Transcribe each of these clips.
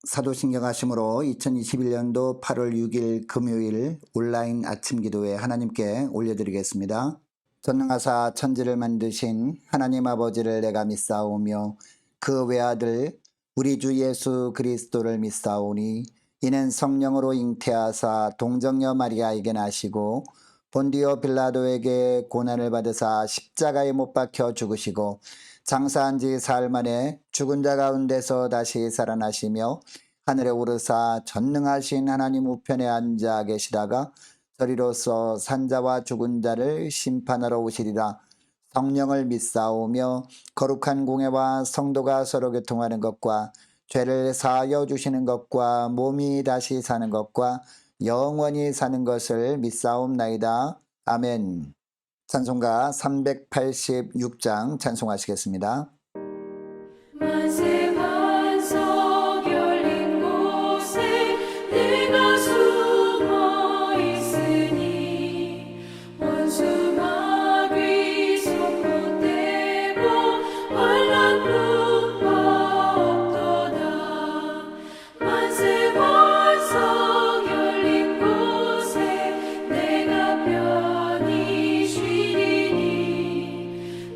사도신경 하심으로 2021년도 8월 6일 금요일 온라인 아침 기도회 하나님께 올려드리겠습니다. 전능하사 천지를 만드신 하나님 아버지를 내가 믿사오며 그 외아들 우리 주 예수 그리스도를 믿사오니 이는 성령으로 잉태하사 동정녀 마리아에게 나시고 본디오 빌라도에게 고난을 받으사 십자가에 못 박혀 죽으시고 장사한 지 사흘 만에 죽은 자 가운데서 다시 살아나시며 하늘에 오르사 전능하신 하나님 우편에 앉아 계시다가 저리로서 산자와 죽은 자를 심판하러 오시리라. 성령을 믿사오며 거룩한 공회와 성도가 서로 교통하는 것과 죄를 사하여 주시는 것과 몸이 다시 사는 것과 영원히 사는 것을 믿사옵나이다. 아멘. 찬송가 386장 찬송하시겠습니다. 만세 만석 열린 곳에 내가 숨어 있으니 원수 마귀 손 못 대고 환난 분파 없도다. 만세 만석 열린 곳에 내가 편히 쉬리니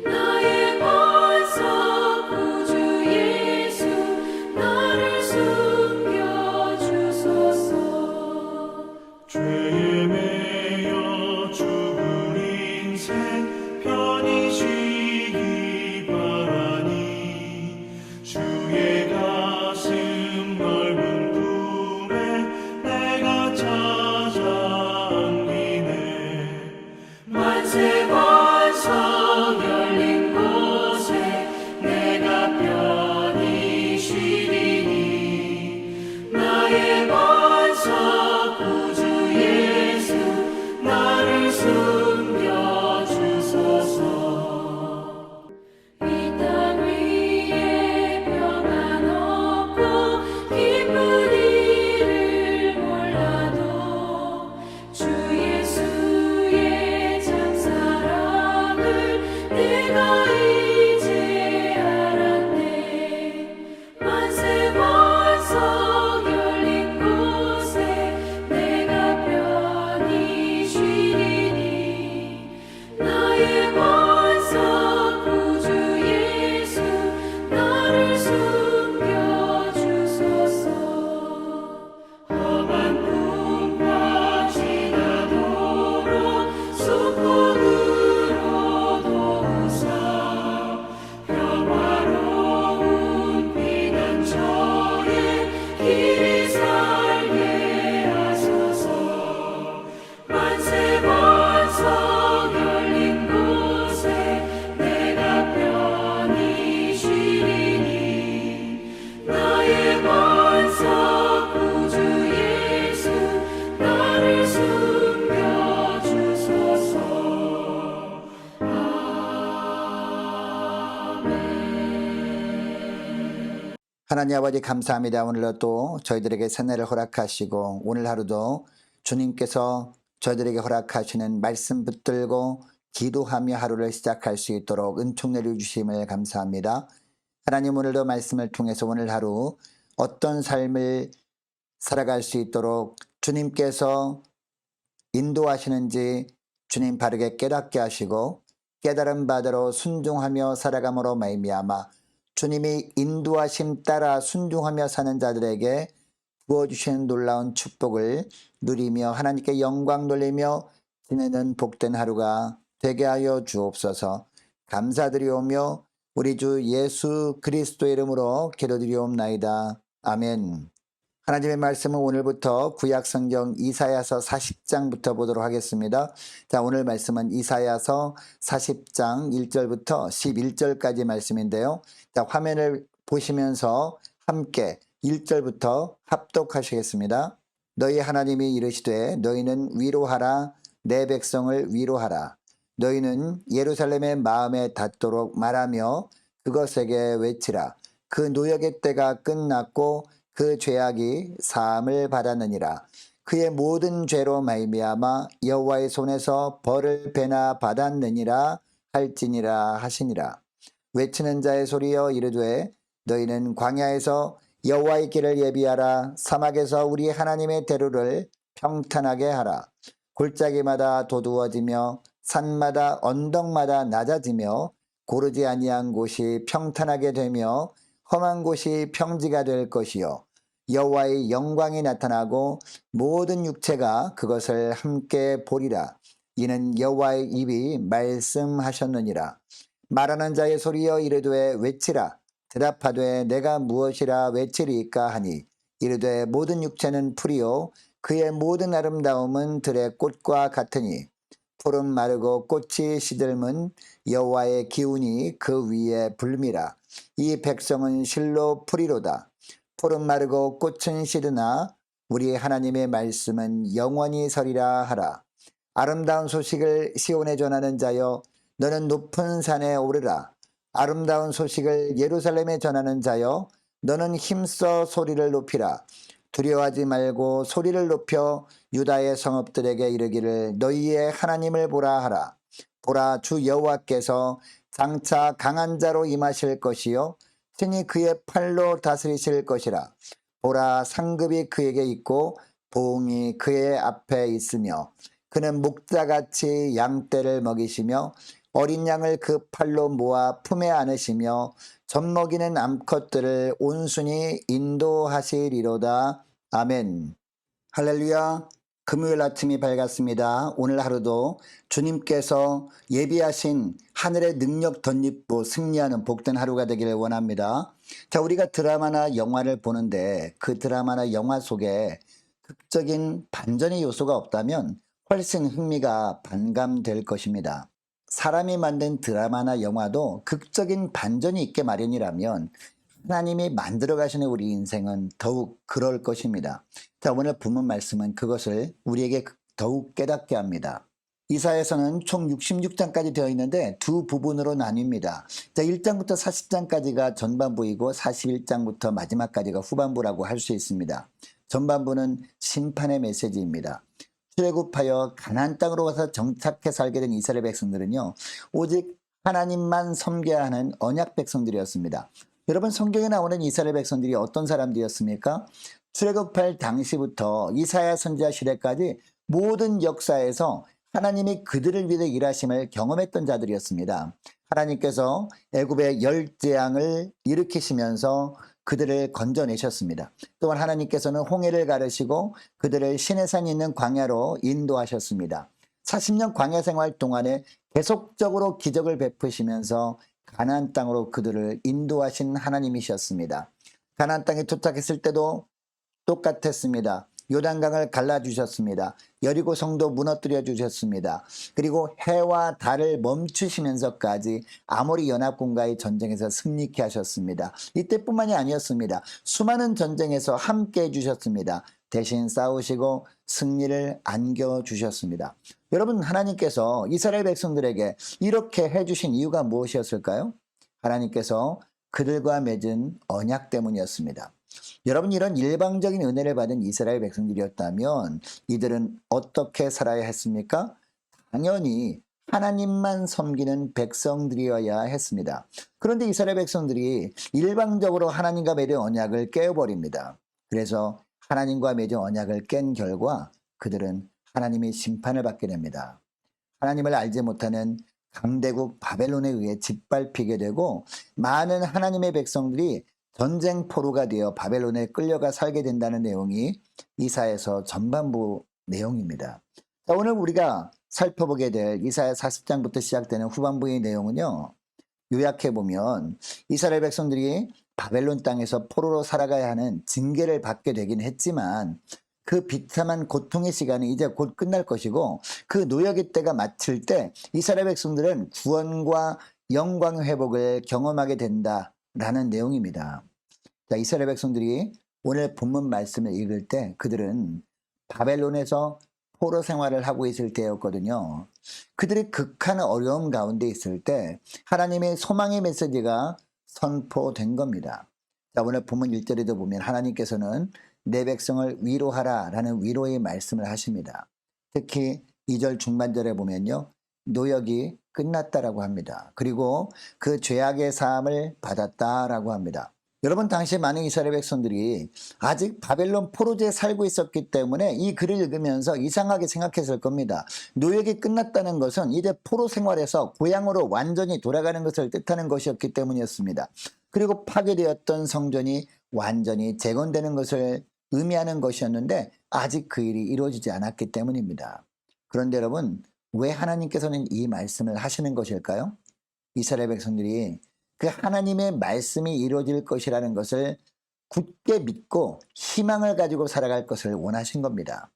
나의 반석 구주 예수 나를 숨겨주소서. 죄에 매여 죽은 인생 편히 쉬기 바라니 주의 가슴 넓은 품에 내가 찾아 안기네. 만세 반석 열린 곳에 내가 편히 쉬리니 나의 반석 구주 예수 나를 숨겨주소서. 이 땅 위에 평안 없고 기쁜 일을 몰라도 주 예수의 참사랑을 내가 이제 알았네. 만세 반석 열린 곳에 내가 편히 쉬리니 나의 반석 구주 예수 나를 숨겨주소서. 험한 풍파 지나도록 수풍으로 도우사 평화로운 피난처에 길이 살게 하소서. 만세 반석 열린 곳에 내가 편히 쉬리니 나의 반석 구주 예수 나를 숨겨주소서. 아멘. 하나님 아버지 감사합니다. 오늘도 또 저희들에게 새해를 허락하시고 오늘 하루도 주님께서 저희들에게 허락하시는 말씀 붙들고 기도하며 하루를 시작할 수 있도록 은총 내려주심을 감사합니다. 하나님 오늘도 말씀을 통해서 오늘 하루 어떤 삶을 살아갈 수 있도록 주님께서 인도하시는지 주님 바르게 깨닫게 하시고 깨달은 바대로 순종하며 살아감으로 말미암아 주님이 인도하심 따라 순종하며 사는 자들에게 부어주시는 놀라운 축복을 누리며 하나님께 영광 돌리며 지내는 복된 하루가 되게 하여 주옵소서. 감사드리오며 우리 주 예수 그리스도의 이름으로 기도드리옵나이다. 아멘. 하나님의 말씀은 오늘부터 구약성경 이사야서 40장부터 보도록 하겠습니다. 자, 오늘 말씀은 이사야서 40장 1절부터 11절까지 말씀인데요. 자, 화면을 보시면서 함께 1절부터 합독하시겠습니다. 너희 하나님이 이르시되 너희는 위로하라 내 백성을 위로하라. 너희는 예루살렘의 마음에 닿도록 말하며 그것에게 외치라. 그 노역의 때가 끝났고 그 죄악이 사함을 받았느니라. 그의 모든 죄로 말미암아 여호와의 손에서 벌을 배나 받았느니라 할지니라 하시니라. 외치는 자의 소리여 이르되 너희는 광야에서 여호와의 길을 예비하라. 사막에서 우리 하나님의 대로를 평탄하게 하라. 골짜기마다 도두어지며 산마다 언덕마다 낮아지며 고르지 아니한 곳이 평탄하게 되며 험한 곳이 평지가 될 것이요 여호와의 영광이 나타나고 모든 육체가 그것을 함께 보리라. 이는 여호와의 입이 말씀하셨느니라. 말하는 자의 소리여 이르되 외치라. 대답하되 내가 무엇이라 외치리까 하니 이르되 모든 육체는 풀이요 그의 모든 아름다움은 들의 꽃과 같으니 푸른 마르고 꽃이 시들면 여호와의 기운이 그 위에 불미라. 이 백성은 실로 풀이로다. 푸른 마르고 꽃은 시드나 우리 하나님의 말씀은 영원히 서리라 하라. 아름다운 소식을 시온에 전하는 자여 너는 높은 산에 오르라. 아름다운 소식을 예루살렘에 전하는 자여 너는 힘써 소리를 높이라. 두려워하지 말고 소리를 높여 유다의 성읍들에게 이르기를 너희의 하나님을 보라 하라. 보라 주 여호와께서 장차 강한 자로 임하실 것이요 친히 그의 팔로 다스리실 것이라. 보라 상급이 그에게 있고 보응이 그의 앞에 있으며 그는 목자같이 양떼를 먹이시며 어린 양을 그 팔로 모아 품에 안으시며 젖먹이는 암컷들을 온순히 인도하시리로다. 아멘. 할렐루야. 금요일 아침이 밝았습니다. 오늘 하루도 주님께서 예비하신 하늘의 능력 덧입고 승리하는 복된 하루가 되기를 원합니다. 자, 우리가 드라마나 영화를 보는데 그 드라마나 영화 속에 극적인 반전의 요소가 없다면 훨씬 흥미가 반감될 것입니다. 사람이 만든 드라마나 영화도 극적인 반전이 있게 마련이라면 하나님이 만들어 가시는 우리 인생은 더욱 그럴 것입니다. 자, 오늘 본문 말씀은 그것을 우리에게 더욱 깨닫게 합니다. 이사야서는 총 66장까지 되어 있는데 두 부분으로 나뉩니다. 자, 1장부터 40장까지가 전반부이고 41장부터 마지막까지가 후반부라고 할 수 있습니다. 전반부는 심판의 메시지입니다. 출애굽하여 가나안 땅으로 와서 정착해 살게 된 이스라엘 백성들은요, 오직 하나님만 섬겨야 하는 언약 백성들이었습니다. 여러분, 성경에 나오는 이스라엘 백성들이 어떤 사람들이었습니까? 출애굽할 당시부터 이사야 선지자 시대까지 모든 역사에서 하나님이 그들을 위해 일하심을 경험했던 자들이었습니다. 하나님께서 애굽의 열재앙을 일으키시면서 그들을 건져내셨습니다. 또한 하나님께서는 홍해를 가르시고 그들을 시내산이 있는 광야로 인도하셨습니다. 40년 광야 생활 동안에 계속적으로 기적을 베푸시면서 가나안 땅으로 그들을 인도하신 하나님이셨습니다. 가나안 땅에 도착했을 때도 똑같았습니다. 요단강을 갈라주셨습니다. 여리고 성도 무너뜨려 주셨습니다. 그리고 해와 달을 멈추시면서까지 아모리 연합군과의 전쟁에서 승리케 하셨습니다. 이때뿐만이 아니었습니다. 수많은 전쟁에서 함께 해주셨습니다. 대신 싸우시고 승리를 안겨주셨습니다. 여러분, 하나님께서 이스라엘 백성들에게 이렇게 해주신 이유가 무엇이었을까요? 하나님께서 그들과 맺은 언약 때문이었습니다. 여러분, 이런 일방적인 은혜를 받은 이스라엘 백성들이었다면 이들은 어떻게 살아야 했습니까? 당연히 하나님만 섬기는 백성들이어야 했습니다. 그런데 이스라엘 백성들이 일방적으로 하나님과 맺은 언약을 깨어버립니다. 그래서 하나님과 맺은 언약을 깬 결과 그들은 하나님의 심판을 받게 됩니다. 하나님을 알지 못하는 강대국 바벨론에 의해 짓밟히게 되고 많은 하나님의 백성들이 전쟁 포로가 되어 바벨론에 끌려가 살게 된다는 내용이 이사야서 전반부 내용입니다. 자, 오늘 우리가 살펴보게 될 이사야 40장부터 시작되는 후반부의 내용은요, 요약해 보면 이스라엘 백성들이 바벨론 땅에서 포로로 살아가야 하는 징계를 받게 되긴 했지만 그 비참한 고통의 시간은 이제 곧 끝날 것이고 그 노역의 때가 마칠 때 이스라엘 백성들은 구원과 영광 회복을 경험하게 된다라는 내용입니다. 자, 이스라엘 백성들이 오늘 본문 말씀을 읽을 때 그들은 바벨론에서 포로 생활을 하고 있을 때였거든요. 그들이 극한 어려움 가운데 있을 때 하나님의 소망의 메시지가 선포된 겁니다. 자, 오늘 본문 1절에도 보면 하나님께서는 내 백성을 위로하라 라는 위로의 말씀을 하십니다. 특히 2절 중반절에 보면요, 노역이 끝났다라고 합니다. 그리고 그 죄악의 사함을 받았다라고 합니다. 여러분, 당시 많은 이스라엘 백성들이 아직 바벨론 포로제에 살고 있었기 때문에 이 글을 읽으면서 이상하게 생각했을 겁니다. 노역이 끝났다는 것은 이제 포로 생활에서 고향으로 완전히 돌아가는 것을 뜻하는 것이었기 때문이었습니다. 그리고 파괴되었던 성전이 완전히 재건되는 것을 의미하는 것이었는데 아직 그 일이 이루어지지 않았기 때문입니다. 그런데 여러분, 왜 하나님께서는 이 말씀을 하시는 것일까요? 이스라엘 백성들이 그 하나님의 말씀이 이루어질 것이라는 것을 굳게 믿고 희망을 가지고 살아갈 것을 원하신 겁니다.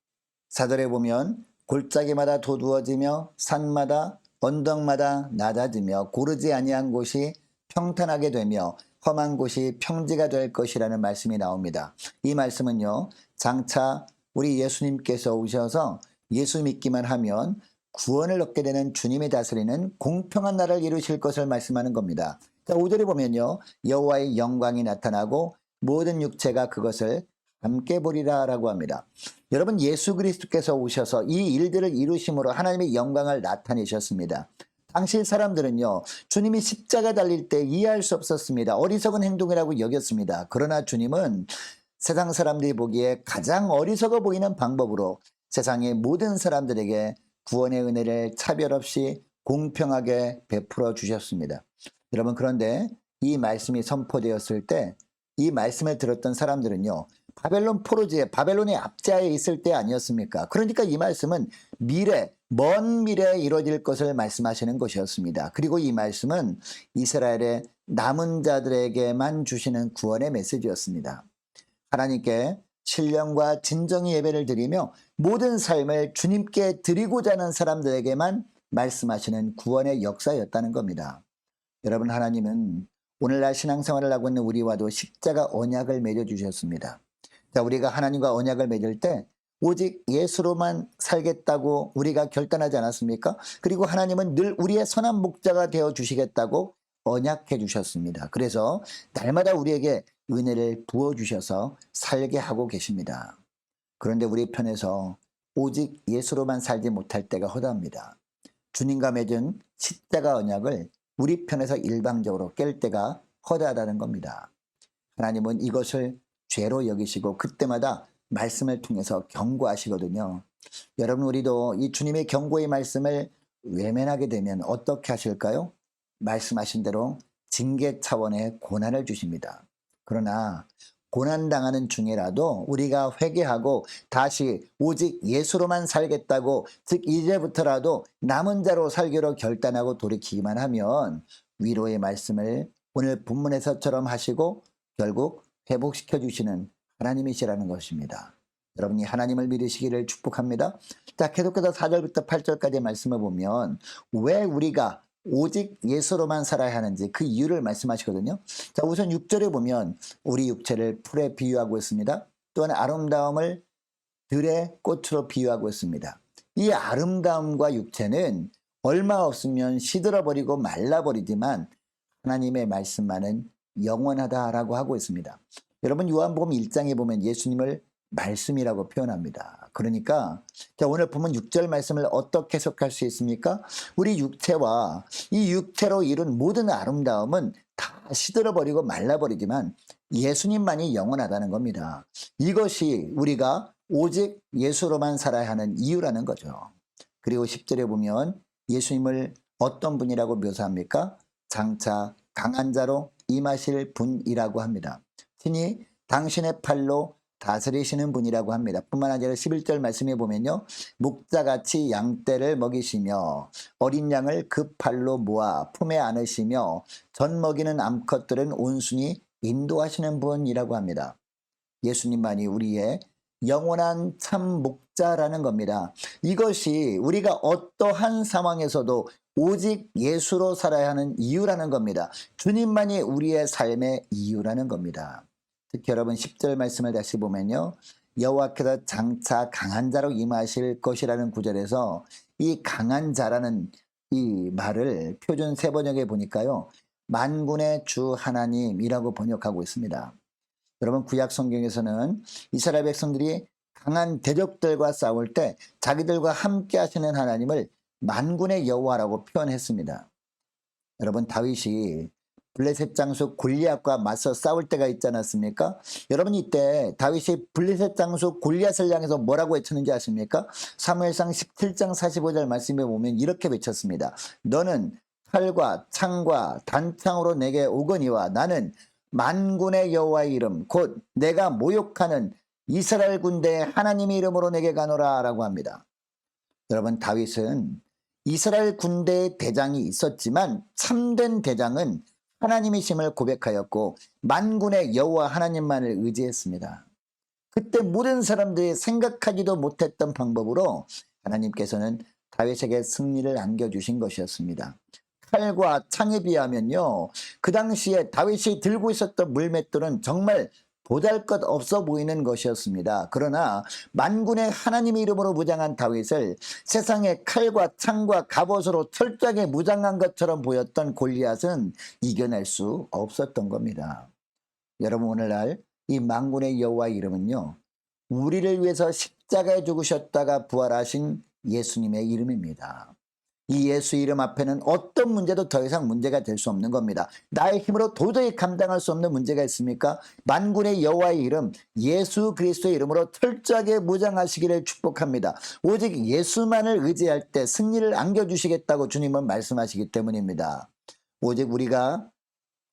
사절에 보면 골짜기마다 도두어지며 산마다 언덕마다 낮아지며 고르지 아니한 곳이 평탄하게 되며 험한 곳이 평지가 될 것이라는 말씀이 나옵니다. 이 말씀은요, 장차 우리 예수님께서 오셔서 예수 믿기만 하면 구원을 얻게 되는 주님이 다스리는 공평한 나라를 이루실 것을 말씀하는 겁니다. 자, 5절에 보면요, 여호와의 영광이 나타나고 모든 육체가 그것을 함께 보리라 라고 합니다. 여러분, 예수 그리스도께서 오셔서 이 일들을 이루심으로 하나님의 영광을 나타내셨습니다. 당시 사람들은요, 주님이 십자가 달릴 때 이해할 수 없었습니다. 어리석은 행동이라고 여겼습니다. 그러나 주님은 세상 사람들이 보기에 가장 어리석어 보이는 방법으로 세상의 모든 사람들에게 구원의 은혜를 차별 없이 공평하게 베풀어 주셨습니다. 여러분, 그런데 이 말씀이 선포되었을 때 이 말씀을 들었던 사람들은요, 바벨론 포로지에 바벨론의 압제하에 있을 때 아니었습니까? 그러니까 이 말씀은 먼 미래에 이루어질 것을 말씀하시는 것이었습니다. 그리고 이 말씀은 이스라엘의 남은 자들에게만 주시는 구원의 메시지였습니다. 하나님께 신령과 진정의 예배를 드리며 모든 삶을 주님께 드리고자 하는 사람들에게만 말씀하시는 구원의 역사였다는 겁니다. 여러분, 하나님은 오늘날 신앙생활을 하고 있는 우리와도 십자가 언약을 맺어주셨습니다. 자, 우리가 하나님과 언약을 맺을 때 오직 예수로만 살겠다고 우리가 결단하지 않았습니까? 그리고 하나님은 늘 우리의 선한 목자가 되어주시겠다고 언약해 주셨습니다. 그래서 날마다 우리에게 은혜를 부어주셔서 살게 하고 계십니다. 그런데 우리 편에서 오직 예수로만 살지 못할 때가 허다합니다. 주님과 맺은 십자가 언약을 우리 편에서 일방적으로 깰 때가 허다하다는 겁니다. 하나님은 이것을 죄로 여기시고 그때마다 말씀을 통해서 경고하시거든요. 여러분, 우리도 이 주님의 경고의 말씀을 외면하게 되면 어떻게 하실까요? 말씀하신 대로 징계 차원의 고난을 주십니다. 그러나 고난당하는 중이라도 우리가 회개하고 다시 오직 예수로만 살겠다고, 즉 이제부터라도 남은 자로 살기로 결단하고 돌이키기만 하면 위로의 말씀을 오늘 본문에서처럼 하시고 결국 회복시켜 주시는 하나님이시라는 것입니다. 여러분이 하나님을 믿으시기를 축복합니다. 자, 계속해서 4절부터 8절까지의 말씀을 보면 왜 우리가 오직 예수로만 살아야 하는지 그 이유를 말씀하시거든요. 자, 우선 6절에 보면 우리 육체를 풀에 비유하고 있습니다. 또한 아름다움을 들의 꽃으로 비유하고 있습니다. 이 아름다움과 육체는 얼마 없으면 시들어버리고 말라버리지만 하나님의 말씀만은 영원하다라고 하고 있습니다. 여러분, 요한복음 1장에 보면 예수님을 말씀이라고 표현합니다. 그러니까 자, 오늘 보면 6절 말씀을 어떻게 해석할 수 있습니까? 우리 육체와 이 육체로 이룬 모든 아름다움은 다 시들어버리고 말라버리지만 예수님만이 영원하다는 겁니다. 이것이 우리가 오직 예수로만 살아야 하는 이유라는 거죠. 그리고 10절에 보면 예수님을 어떤 분이라고 묘사합니까? 장차 강한 자로 임하실 분이라고 합니다. 친히 당신의 팔로 다스리시는 분이라고 합니다. 뿐만 아니라 11절 말씀에 보면요, 목자같이 양떼를 먹이시며 어린 양을 그 팔로 모아 품에 안으시며 젖 먹이는 암컷들은 온순히 인도하시는 분이라고 합니다. 예수님만이 우리의 영원한 참 목자라는 겁니다. 이것이 우리가 어떠한 상황에서도 오직 예수로 살아야 하는 이유라는 겁니다. 주님만이 우리의 삶의 이유라는 겁니다. 특히 여러분 10절 말씀을 다시 보면요, 여호와께서 장차 강한 자로 임하실 것이라는 구절에서 이 강한 자라는 이 말을 표준 세번역에 보니까요, 만군의 주 하나님이라고 번역하고 있습니다. 여러분, 구약 성경에서는 이스라엘 백성들이 강한 대적들과 싸울 때 자기들과 함께 하시는 하나님을 만군의 여호와라고 표현했습니다. 여러분, 다윗이 블레셋 장수 골리앗과 맞서 싸울 때가 있지 않았습니까? 여러분 이때 다윗이 블레셋 장수 골리앗을 향해서 뭐라고 외쳤는지 아십니까? 사무엘상 17장 45절 말씀에 보면 이렇게 외쳤습니다. 너는 칼과 창과 단창으로 내게 오거니와 나는 만군의 여호와의 이름 곧 내가 모욕하는 이스라엘 군대의 하나님의 이름으로 내게 가노라 라고 합니다. 여러분 다윗은 이스라엘 군대의 대장이 있었지만 참된 대장은 하나님이심을 고백하였고 만군의 여호와 하나님만을 의지했습니다. 그때 모든 사람들이 생각하지도 못했던 방법으로 하나님께서는 다윗에게 승리를 안겨주신 것이었습니다. 칼과 창에 비하면요, 그 당시에 다윗이 들고 있었던 물맷돌은 정말 보잘것없어 보이는 것이었습니다. 그러나 만군의 하나님의 이름으로 무장한 다윗을 세상의 칼과 창과 갑옷으로 철저하게 무장한 것처럼 보였던 골리앗은 이겨낼 수 없었던 겁니다. 여러분 오늘날 이 만군의 여호와의 이름은요, 우리를 위해서 십자가에 죽으셨다가 부활하신 예수님의 이름입니다. 이 예수 이름 앞에는 어떤 문제도 더 이상 문제가 될 수 없는 겁니다. 나의 힘으로 도저히 감당할 수 없는 문제가 있습니까? 만군의 여호와의 이름 예수 그리스도의 이름으로 철저하게 무장하시기를 축복합니다. 오직 예수만을 의지할 때 승리를 안겨주시겠다고 주님은 말씀하시기 때문입니다. 오직 우리가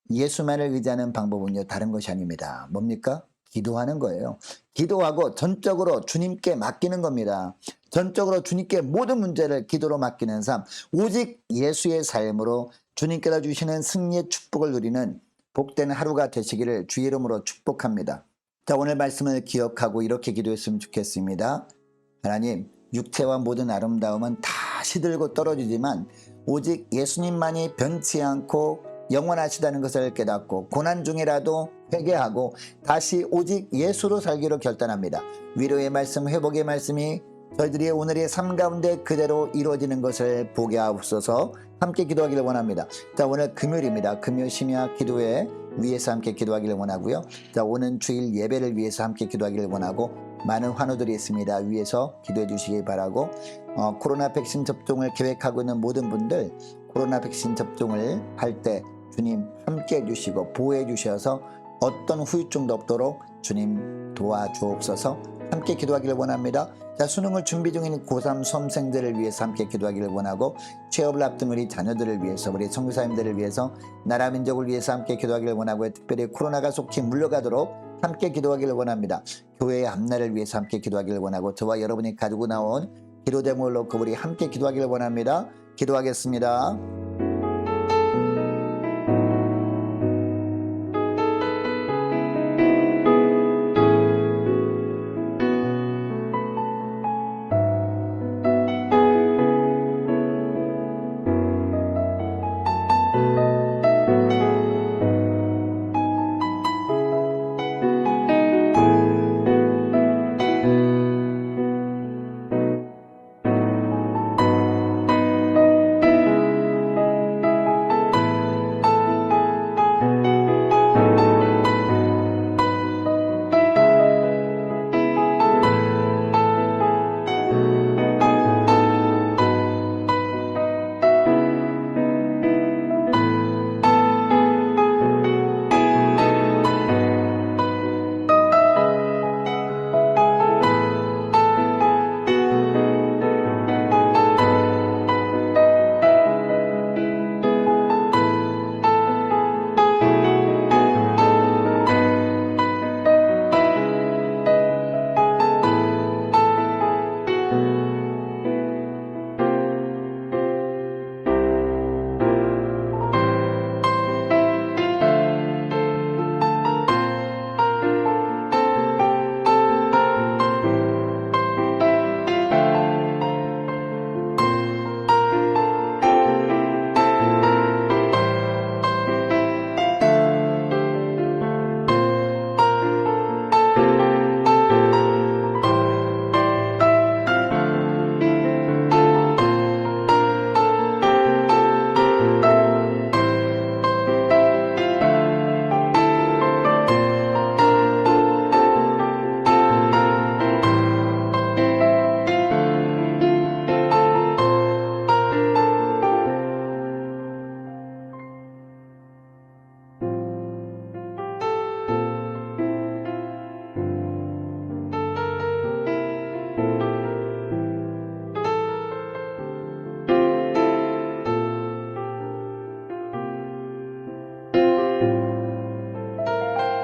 예수만을 의지하는 방법은요, 다른 것이 아닙니다. 뭡니까? 기도하는 거예요. 기도하고 전적으로 주님께 맡기는 겁니다. 전적으로 주님께 모든 문제를 기도로 맡기는 삶, 오직 예수의 삶으로 주님께서 주시는 승리의 축복을 누리는 복된 하루가 되시기를 주의 이름으로 축복합니다. 자, 오늘 말씀을 기억하고 이렇게 기도했으면 좋겠습니다. 하나님, 육체와 모든 아름다움은 다 시들고 떨어지지만 오직 예수님만이 변치 않고 영원하시다는 것을 깨닫고 고난 중이라도 회개하고 다시 오직 예수로 살기로 결단합니다. 위로의 말씀, 회복의 말씀이 저희들이 오늘의 삶 가운데 그대로 이루어지는 것을 보게 하옵소서. 함께 기도하기를 원합니다. 자, 오늘 금요일입니다. 금요 심야 기도회 위해서 함께 기도하기를 원하고요. 자, 오는 주일 예배를 위해서 함께 기도하기를 원하고 많은 환우들이 있습니다. 위해서 기도해 주시기 바라고 코로나 백신 접종을 계획하고 있는 모든 분들 코로나 백신 접종을 할 때 주님 함께 해주시고 보호해 주셔서 어떤 후유증도 없도록 주님 도와주옵소서. 함께 기도하기를 원합니다. 자, 수능을 준비 중인 고3 수험생들을 위해서 함께 기도하기를 원하고 취업을 앞둔 우리 자녀들을 위해서 우리 선교사님들을 위해서 나라 민족을 위해서 함께 기도하기를 원하고 특별히 코로나가 속히 물러가도록 함께 기도하기를 원합니다. 교회의 앞날을 위해서 함께 기도하기를 원하고 저와 여러분이 가지고 나온 기도 제목을 놓고 우리 함께 기도하기를 원합니다. 기도하겠습니다.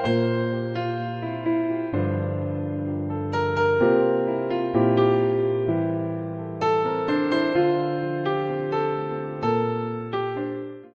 주